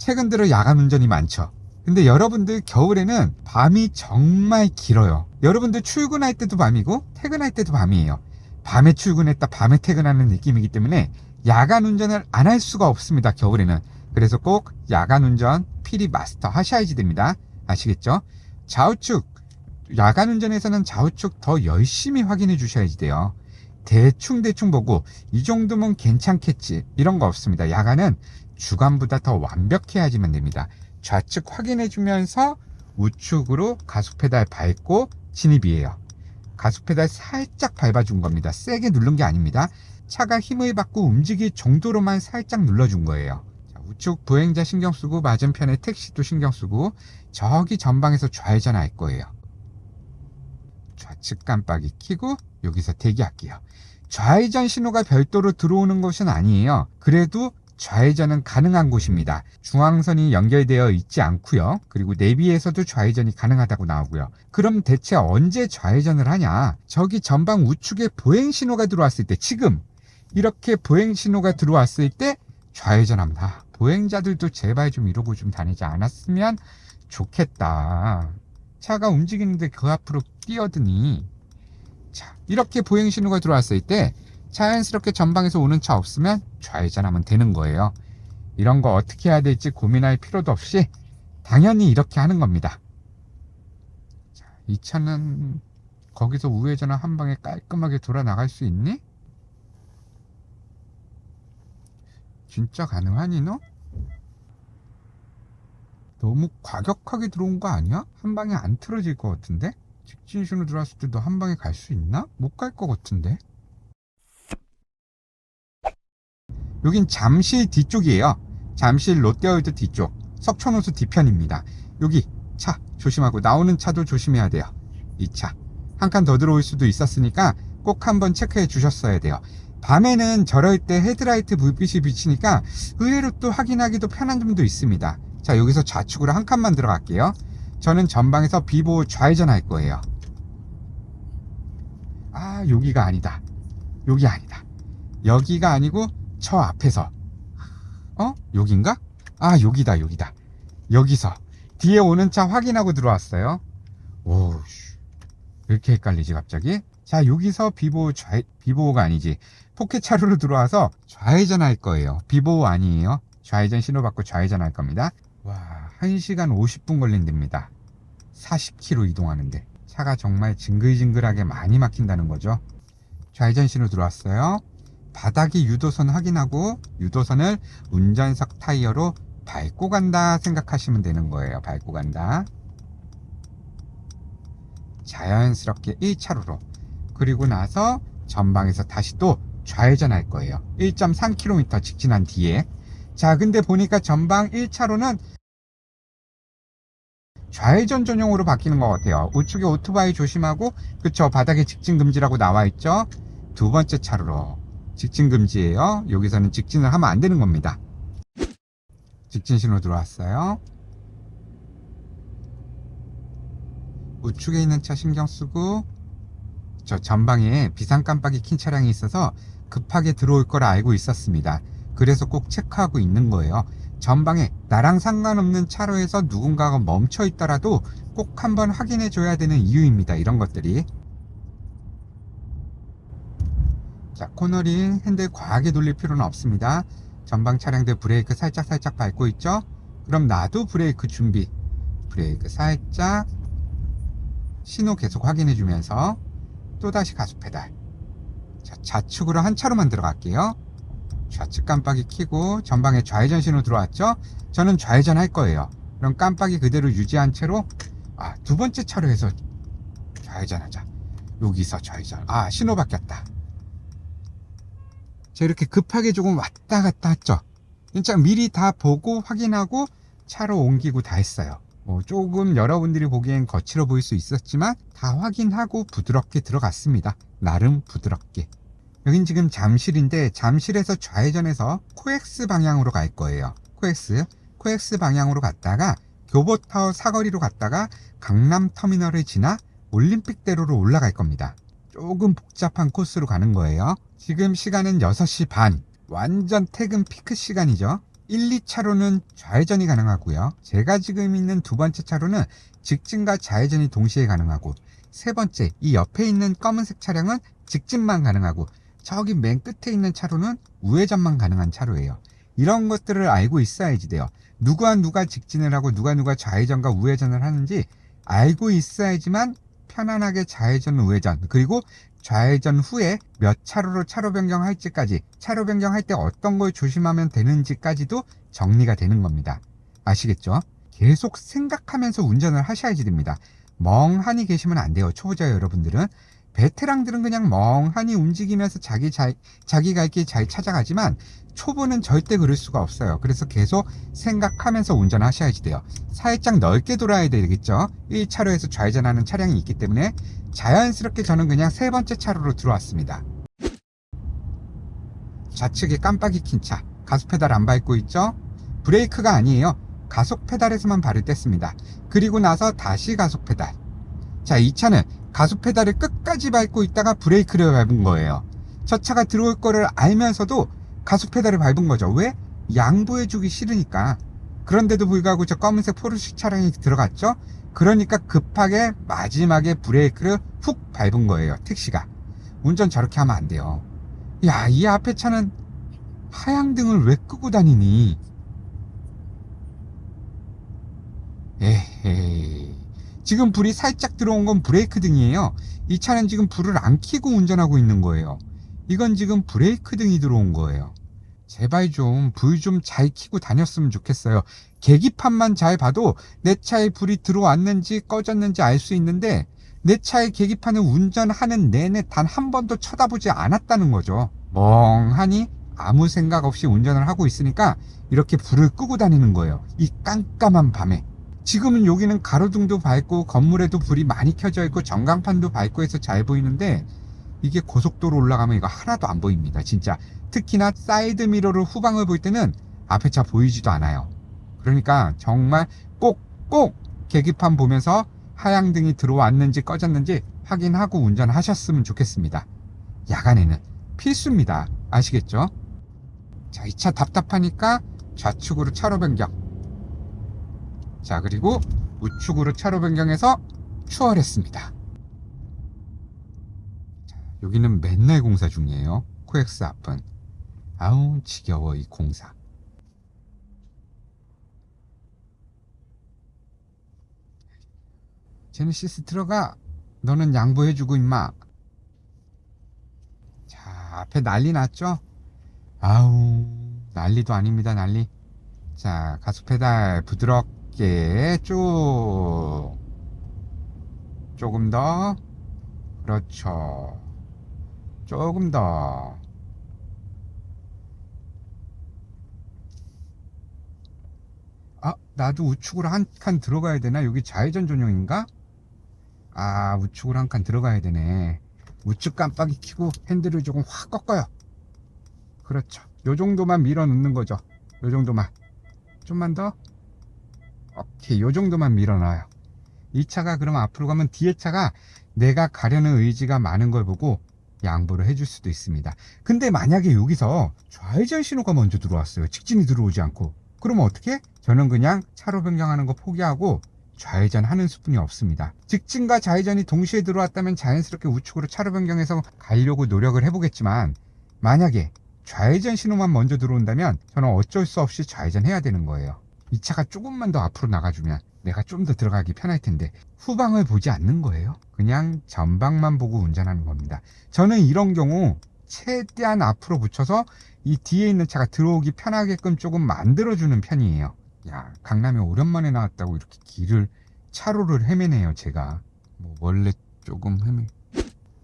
최근 들어 야간 운전이 많죠. 근데 여러분들 겨울에는 밤이 정말 길어요. 여러분들 출근할 때도 밤이고 퇴근할 때도 밤이에요. 밤에 출근했다 밤에 퇴근하는 느낌이기 때문에 야간 운전을 안 할 수가 없습니다, 겨울에는. 그래서 꼭 야간 운전 필히 마스터 하셔야지 됩니다. 아시겠죠? 좌우측, 야간 운전에서는 좌우측 더 열심히 확인해 주셔야지 돼요. 대충 보고 이 정도면 괜찮겠지 이런 거 없습니다. 야간은 주간보다 더 완벽해야지만 됩니다. 좌측 확인해 주면서 우측으로 가속 페달 밟고 진입이에요. 가속 페달 살짝 밟아준 겁니다. 세게 누른 게 아닙니다. 차가 힘을 받고 움직일 정도로만 살짝 눌러준 거예요. 자, 우측 보행자 신경 쓰고 맞은편에 택시도 신경 쓰고 저기 전방에서 좌회전할 거예요. 좌측 깜빡이 켜고 여기서 대기할게요. 좌회전 신호가 별도로 들어오는 곳은 아니에요. 그래도 좌회전은 가능한 곳입니다. 중앙선이 연결되어 있지 않고요. 그리고 내비에서도 좌회전이 가능하다고 나오고요. 그럼 대체 언제 좌회전을 하냐? 저기 전방 우측에 보행 신호가 들어왔을 때, 지금 이렇게 보행 신호가 들어왔을 때 좌회전합니다. 보행자들도 제발 좀 이러고 좀 다니지 않았으면 좋겠다. 차가 움직이는데 그 앞으로 뛰어드니. 자, 이렇게 보행 신호가 들어왔을 때 자연스럽게 전방에서 오는 차 없으면 좌회전하면 되는 거예요. 이런 거 어떻게 해야 될지 고민할 필요도 없이 당연히 이렇게 하는 겁니다. 자, 이 차는 거기서 우회전을 한 방에 깔끔하게 돌아 나갈 수 있니? 진짜 가능하니 너? 너무 과격하게 들어온 거 아니야? 한 방에 안 틀어질 것 같은데? 직진신호 들어왔을 때 너 한 방에 갈 수 있나? 못 갈 것 같은데? 여긴 잠실 뒤쪽이에요. 잠실 롯데월드 뒤쪽, 석촌호수 뒤편입니다. 여기 차 조심하고 나오는 차도 조심해야 돼요. 이 차 한 칸 더 들어올 수도 있었으니까 꼭 한번 체크해 주셨어야 돼요. 밤에는 저럴 때 헤드라이트 불빛이 비치니까 의외로 또 확인하기도 편한 점도 있습니다. 자, 여기서 좌측으로 한 칸만 들어갈게요. 저는 전방에서 비보호 좌회전 할 거예요. 아, 여기가 아니다. 여기 아니다. 여기가 아니고 저 앞에서, 여긴가? 아, 여기다. 여기서 뒤에 오는 차 확인하고 들어왔어요. 오, 왜 이렇게 헷갈리지 갑자기? 자, 여기서 비보호가 아니지, 포켓 차로로 들어와서 좌회전 할 거예요. 비보호 아니에요. 좌회전 신호 받고 좌회전 할 겁니다. 와, 1시간 50분 걸린답니다. 40km 이동하는데 차가 정말 징글징글하게 많이 막힌다는 거죠. 좌회전 신호 들어왔어요. 바닥이 유도선 확인하고 유도선을 운전석 타이어로 밟고 간다 생각하시면 되는 거예요. 밟고 간다. 자연스럽게 1차로로. 그리고 나서 전방에서 다시 또 좌회전 할 거예요. 1.3km 직진한 뒤에. 자, 근데 보니까 전방 1차로는 좌회전 전용으로 바뀌는 것 같아요. 우측에 오토바이 조심하고, 그쵸, 바닥에 직진 금지라고 나와 있죠. 두 번째 차로로 직진 금지예요. 여기서는 직진을 하면 안 되는 겁니다. 직진 신호 들어왔어요. 우측에 있는 차 신경 쓰고, 저 전방에 비상 깜빡이 킨 차량이 있어서 급하게 들어올 거라 알고 있었습니다. 그래서 꼭 체크하고 있는 거예요. 전방에 나랑 상관없는 차로에서 누군가가 멈춰 있더라도 꼭 한번 확인해 줘야 되는 이유입니다. 이런 것들이. 자, 코너링 핸들 과하게 돌릴 필요는 없습니다. 전방 차량들 브레이크 살짝 밟고 있죠. 그럼 나도 브레이크 준비. 브레이크 살짝, 신호 계속 확인해 주면서 또다시 가속 페달. 자, 좌측으로 한 차로만 들어갈게요. 좌측 깜빡이 켜고 전방에 좌회전 신호 들어왔죠. 저는 좌회전 할 거예요. 그럼 깜빡이 그대로 유지한 채로, 두 번째 차로에서 좌회전하자. 여기서 좌회전. 신호 바뀌었다. 자, 이렇게 급하게 조금 왔다 갔다 했죠. 진짜 미리 다 보고 확인하고 차로 옮기고 다 했어요. 조금 여러분들이 보기엔 거칠어 보일 수 있었지만 다 확인하고 부드럽게 들어갔습니다. 나름 부드럽게. 여긴 지금 잠실인데, 잠실에서 좌회전해서 코엑스 방향으로 갈 거예요. 코엑스 방향으로 갔다가 교보타워 사거리로 갔다가 강남터미널을 지나 올림픽대로로 올라갈 겁니다. 조금 복잡한 코스로 가는 거예요. 지금 시간은 6시 반. 완전 퇴근 피크 시간이죠. 1, 2차로는 좌회전이 가능하고요. 제가 지금 있는 두 번째 차로는 직진과 좌회전이 동시에 가능하고, 세 번째 이 옆에 있는 검은색 차량은 직진만 가능하고, 저기 맨 끝에 있는 차로는 우회전만 가능한 차로예요. 이런 것들을 알고 있어야지 돼요. 누가 직진을 하고 누가 좌회전과 우회전을 하는지 알고 있어야지만 편안하게 좌회전, 우회전, 그리고 좌회전 후에 몇 차로로 차로 변경할지까지, 차로 변경할 때 어떤 걸 조심하면 되는지까지도 정리가 되는 겁니다. 아시겠죠? 계속 생각하면서 운전을 하셔야지 됩니다. 멍하니 계시면 안 돼요. 초보자 여러분들은. 베테랑들은 그냥 멍하니 움직이면서 자기 갈 길 잘 찾아가지만, 초보는 절대 그럴 수가 없어요. 그래서 계속 생각하면서 운전하셔야지 돼요. 살짝 넓게 돌아야 되겠죠. 1차로에서 좌회전하는 차량이 있기 때문에 자연스럽게 저는 그냥 세 번째 차로로 들어왔습니다. 좌측에 깜빡이 킨 차, 가속 페달 안 밟고 있죠? 브레이크가 아니에요. 가속 페달에서만 발을 뗐습니다. 그리고 나서 다시 가속 페달. 자, 이 차는 가속 페달을 끝까지 밟고 있다가 브레이크를 밟은 거예요. 저 차가 들어올 거를 알면서도 가속 페달을 밟은 거죠. 왜? 양보해주기 싫으니까. 그런데도 불구하고 저 검은색 포르쉐 차량이 들어갔죠. 그러니까 급하게 마지막에 브레이크를 훅 밟은 거예요. 택시가. 운전 저렇게 하면 안 돼요. 야, 이 앞에 차는 하향등을 왜 끄고 다니니? 에헤이. 지금 불이 살짝 들어온 건 브레이크 등이에요. 이 차는 지금 불을 안 켜고 운전하고 있는 거예요. 이건 지금 브레이크 등이 들어온 거예요. 제발 좀 불 좀 잘 켜고 다녔으면 좋겠어요. 계기판만 잘 봐도 내 차에 불이 들어왔는지 꺼졌는지 알 수 있는데, 내 차의 계기판을 운전하는 내내 단 한 번도 쳐다보지 않았다는 거죠. 멍하니 아무 생각 없이 운전을 하고 있으니까 이렇게 불을 끄고 다니는 거예요. 이 깜깜한 밤에. 지금은 여기는 가로등도 밝고 건물에도 불이 많이 켜져 있고 전광판도 밝고 해서 잘 보이는데, 이게 고속도로 올라가면 이거 하나도 안 보입니다. 진짜. 특히나 사이드미러로 후방을 볼 때는 앞에 차 보이지도 않아요. 그러니까 정말 꼭꼭 계기판 보면서 하향등이 들어왔는지 꺼졌는지 확인하고 운전하셨으면 좋겠습니다. 야간에는 필수입니다. 아시겠죠? 자, 이 차 답답하니까 좌측으로 차로 변경. 자, 그리고 우측으로 차로 변경해서 추월했습니다. 자, 여기는 맨날 공사 중이에요. 코엑스 앞은. 아우 지겨워 이 공사. 제네시스 들어가. 너는 양보해주고 임마. 자, 앞에 난리 났죠? 아우 난리도 아닙니다. 난리. 자, 가속페달 부드럽게 쭉. 조금 더. 그렇죠. 조금 더. 아, 나도 우측으로 한 칸 들어가야 되나? 여기 좌회전 전용인가? 아, 우측으로 한 칸 들어가야 되네. 우측 깜빡이 켜고 핸들을 조금 확 꺾어요. 그렇죠. 요 정도만 밀어 넣는 거죠. 요 정도만. 좀만 더. 오케이, 요 정도만 밀어 놔요. 이 차가 그럼 앞으로 가면 뒤에 차가 내가 가려는 의지가 많은 걸 보고 양보를 해줄 수도 있습니다. 근데 만약에 여기서 좌회전 신호가 먼저 들어왔어요. 직진이 들어오지 않고. 그러면 어떻게? 저는 그냥 차로 변경하는 거 포기하고 좌회전 하는 수뿐이 없습니다. 직진과 좌회전이 동시에 들어왔다면 자연스럽게 우측으로 차로 변경해서 가려고 노력을 해보겠지만, 만약에 좌회전 신호만 먼저 들어온다면 저는 어쩔 수 없이 좌회전 해야 되는 거예요. 이 차가 조금만 더 앞으로 나가주면 내가 좀 더 들어가기 편할 텐데 후방을 보지 않는 거예요. 그냥 전방만 보고 운전하는 겁니다. 저는 이런 경우 최대한 앞으로 붙여서 이 뒤에 있는 차가 들어오기 편하게끔 조금 만들어주는 편이에요. 야, 강남에 오랜만에 나왔다고 이렇게 차로를 헤매네요. 제가 뭐 원래 조금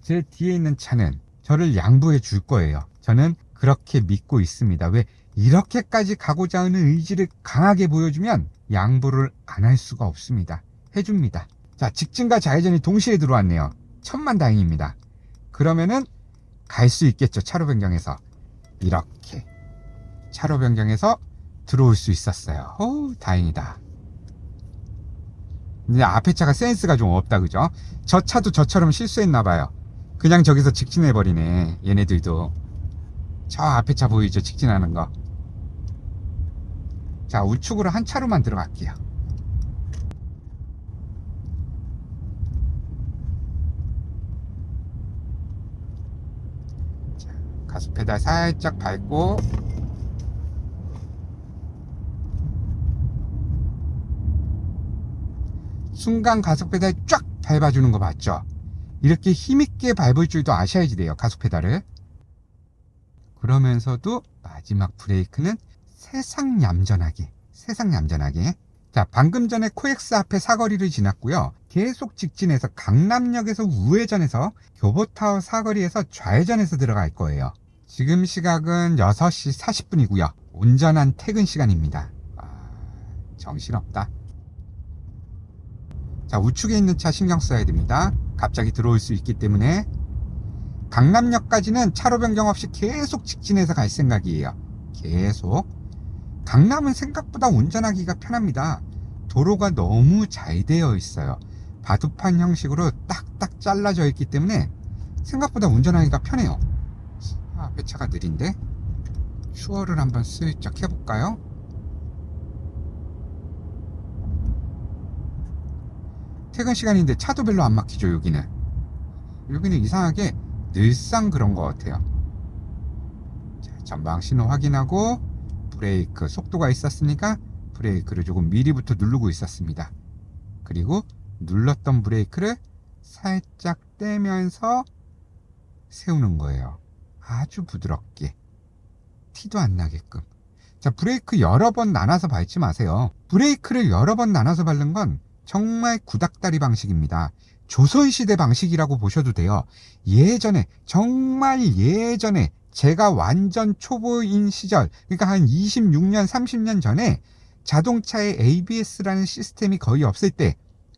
제 뒤에 있는 차는 저를 양보해 줄 거예요. 저는 그렇게 믿고 있습니다. 왜? 이렇게까지 가고자 하는 의지를 강하게 보여주면 양보를 안 할 수가 없습니다. 해줍니다. 자, 직진과 좌회전이 동시에 들어왔네요. 천만다행입니다. 그러면은 갈 수 있겠죠. 차로 변경해서. 이렇게 차로 변경해서 들어올 수 있었어요. 오, 다행이다. 근데 앞에 차가 센스가 좀 없다, 그죠? 저 차도 저처럼 실수했나봐요. 그냥 저기서 직진해버리네. 얘네들도. 저 앞에 차 보이죠? 직진하는 거. 자, 우측으로 한 차로만 들어갈게요. 자, 가속 페달 살짝 밟고 순간 가속 페달 쫙 밟아주는 거 봤죠? 이렇게 힘있게 밟을 줄도 아셔야지 돼요, 가속 페달을. 그러면서도 마지막 브레이크는 세상 얌전하게. 자, 방금 전에 코엑스 앞에 사거리를 지났고요. 계속 직진해서 강남역에서 우회전해서 교보타워 사거리에서 좌회전해서 들어갈 거예요. 지금 시각은 6시 40분이고요. 온전한 퇴근 시간입니다. 정신없다. 자, 우측에 있는 차 신경 써야 됩니다. 갑자기 들어올 수 있기 때문에. 강남역까지는 차로 변경 없이 계속 직진해서 갈 생각이에요. 계속. 강남은 생각보다 운전하기가 편합니다. 도로가 너무 잘 되어 있어요. 바둑판 형식으로 딱딱 잘라져 있기 때문에 생각보다 운전하기가 편해요. 앞에 차가 느린데 슈어를 한번 슬쩍 해볼까요? 퇴근 시간인데 차도 별로 안 막히죠. 여기는 이상하게 늘상 그런 것 같아요. 자, 전방 신호 확인하고 브레이크 속도가 있었으니까 브레이크를 조금 미리부터 누르고 있었습니다. 그리고 눌렀던 브레이크를 살짝 떼면서 세우는 거예요. 아주 부드럽게, 티도 안 나게끔. 자, 브레이크 여러 번 나눠서 밟지 마세요. 브레이크를 여러 번 나눠서 밟는 건 정말 구닥다리 방식입니다. 조선시대 방식이라고 보셔도 돼요. 예전에, 정말 예전에, 제가 완전 초보인 시절, 그러니까 한 26년, 30년 전에 자동차에 ABS라는 시스템이 거의 없을 때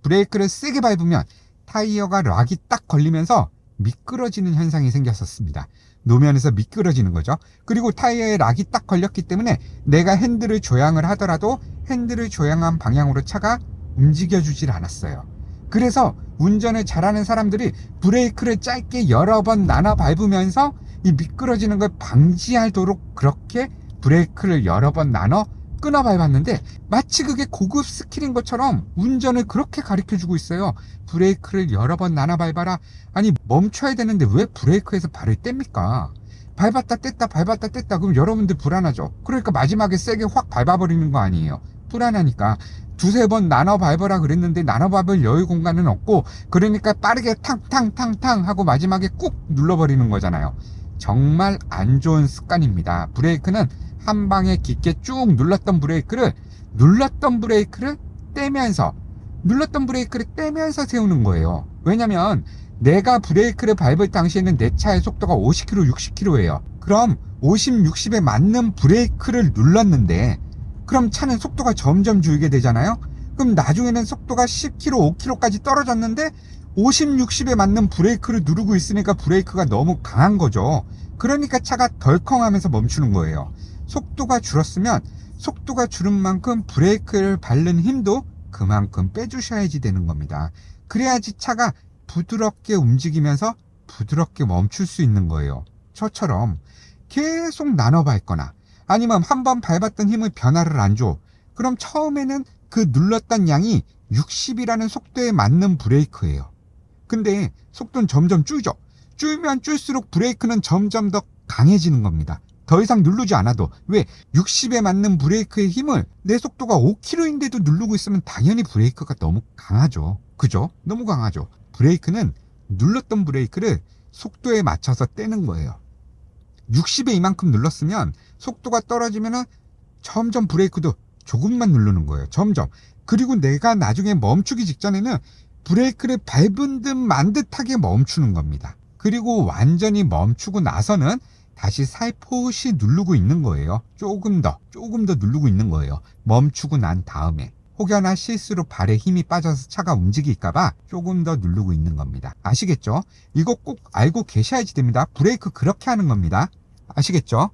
브레이크를 세게 밟으면 타이어가 락이 딱 걸리면서 미끄러지는 현상이 생겼었습니다. 노면에서 미끄러지는 거죠. 그리고 타이어에 락이 딱 걸렸기 때문에 내가 핸들을 조향을 하더라도 핸들을 조향한 방향으로 차가 움직여주질 않았어요. 그래서 운전을 잘하는 사람들이 브레이크를 짧게 여러 번 나눠 밟으면서 이 미끄러지는 걸 방지하도록 그렇게 브레이크를 여러 번 나눠 끊어 밟았는데, 마치 그게 고급 스킬인 것처럼 운전을 그렇게 가르쳐주고 있어요. 브레이크를 여러 번 나눠 밟아라. 아니, 멈춰야 되는데 왜 브레이크에서 발을 뗍니까? 밟았다 뗐다 밟았다 뗐다 그럼 여러분들 불안하죠. 그러니까 마지막에 세게 확 밟아버리는 거 아니에요. 불안하니까 두세 번 나눠 밟아라 그랬는데 나눠 밟을 여유 공간은 없고, 그러니까 빠르게 탕탕탕탕 하고 마지막에 꾹 눌러버리는 거잖아요. 정말 안 좋은 습관입니다. 브레이크는 한 방에 깊게 쭉 눌렀던 브레이크를 떼면서 세우는 거예요. 왜냐면 내가 브레이크를 밟을 당시에는 내 차의 속도가 50km, 60km예요. 그럼 50, 60에 맞는 브레이크를 눌렀는데 그럼 차는 속도가 점점 줄게 되잖아요. 그럼 나중에는 속도가 10km, 5km까지 떨어졌는데 50, 60에 맞는 브레이크를 누르고 있으니까 브레이크가 너무 강한 거죠. 그러니까 차가 덜컹하면서 멈추는 거예요. 속도가 줄었으면 속도가 줄은 만큼 브레이크를 밟는 힘도 그만큼 빼주셔야지 되는 겁니다. 그래야지 차가 부드럽게 움직이면서 부드럽게 멈출 수 있는 거예요. 저처럼 계속 나눠 밟거나 아니면 한번 밟았던 힘을 변화를 안 줘. 그럼 처음에는 그 눌렀던 양이 60이라는 속도에 맞는 브레이크예요. 근데 속도는 점점 줄죠. 줄면 줄수록 브레이크는 점점 더 강해지는 겁니다. 더 이상 누르지 않아도. 왜? 60에 맞는 브레이크의 힘을 내 속도가 5km인데도 누르고 있으면 당연히 브레이크가 너무 강하죠. 그죠? 너무 강하죠. 브레이크는 눌렀던 브레이크를 속도에 맞춰서 떼는 거예요. 60에 이만큼 눌렀으면 속도가 떨어지면은 점점 브레이크도 조금만 누르는 거예요. 점점. 그리고 내가 나중에 멈추기 직전에는 브레이크를 밟은 듯 만 듯하게 멈추는 겁니다. 그리고 완전히 멈추고 나서는 다시 살포시 누르고 있는 거예요. 조금 더 누르고 있는 거예요. 멈추고 난 다음에. 혹여나 실수로 발에 힘이 빠져서 차가 움직일까봐 조금 더 누르고 있는 겁니다. 아시겠죠? 이거 꼭 알고 계셔야지 됩니다. 브레이크 그렇게 하는 겁니다. 아시겠죠?